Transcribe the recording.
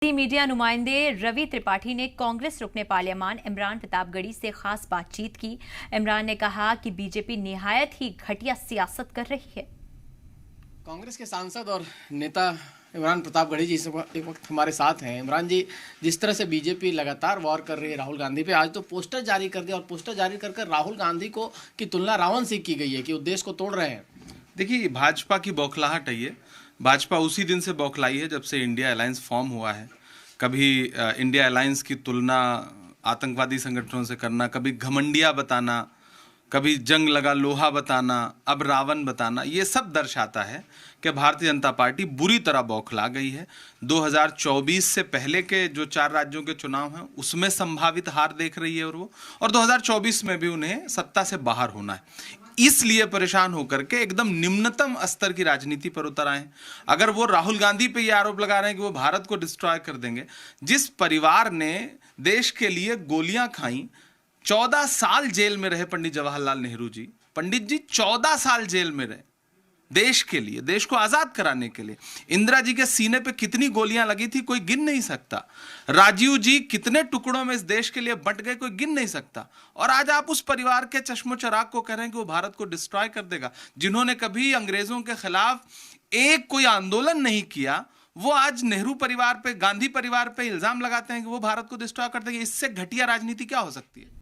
Media नुमाइंदे रवि त्रिपाठी ने कांग्रेस रुकने पार्लियामान इमरान प्रतापगढ़ी से खास बातचीत की। इमरान ने कहा कि बीजेपी निहायत ही घटिया सियासत कर रही है। कांग्रेस के सांसद और नेता इमरान प्रतापगढ़ी जी एक वक्त हमारे साथ हैं। इमरान जी, जिस तरह से बीजेपी लगातार वॉर कर रही है राहुल गांधी पे, आज तो पोस्टर जारी कर दिया और पोस्टर जारी कर राहुल गांधी को की तुलना रावण से की गई है कि वो देश को तोड़ रहे हैं। देखिए, भाजपा की बौखलाहट है ये। भाजपा उसी दिन से बौखलाई है जब से इंडिया अलायंस फॉर्म हुआ है। कभी इंडिया अलायंस की तुलना आतंकवादी संगठनों से करना, कभी घमंडिया बताना, कभी जंग लगा लोहा बताना, अब रावण बताना, ये सब दर्शाता है कि भारतीय जनता पार्टी बुरी तरह बौखला गई है। 2024 से पहले के जो 4 राज्यों के चुनाव हैं उसमें संभावित हार देख रही है और 2024 में भी उन्हें सत्ता से बाहर होना है। इसलिए परेशान होकर के एकदम निम्नतम स्तर की राजनीति पर उतर आए। अगर वो राहुल गांधी पे ये आरोप लगा रहे हैं कि वो भारत को डिस्ट्रॉय कर देंगे, जिस परिवार ने देश के लिए गोलियां खाई, 14 साल जेल में रहे पंडित जवाहरलाल नेहरू जी। पंडित जी 14 साल जेल में रहे देश के लिए, देश को आजाद कराने के लिए। इंदिरा जी के सीने पे कितनी गोलियां लगी थी कोई गिन नहीं सकता। राजीव जी कितने टुकड़ों में इस देश के लिए बंट गए कोई गिन नहीं सकता। और आज आप उस परिवार के चश्मो चराग को कह रहे हैं कि वो भारत को डिस्ट्रॉय कर देगा, जिन्होंने कभी अंग्रेजों के खिलाफ एक कोई आंदोलन नहीं किया। वो आज नेहरू परिवार पे, गांधी परिवार पे इल्जाम लगाते हैं कि वो भारत को डिस्ट्रॉय कर देंगे। इससे घटिया राजनीति क्या हो सकती है।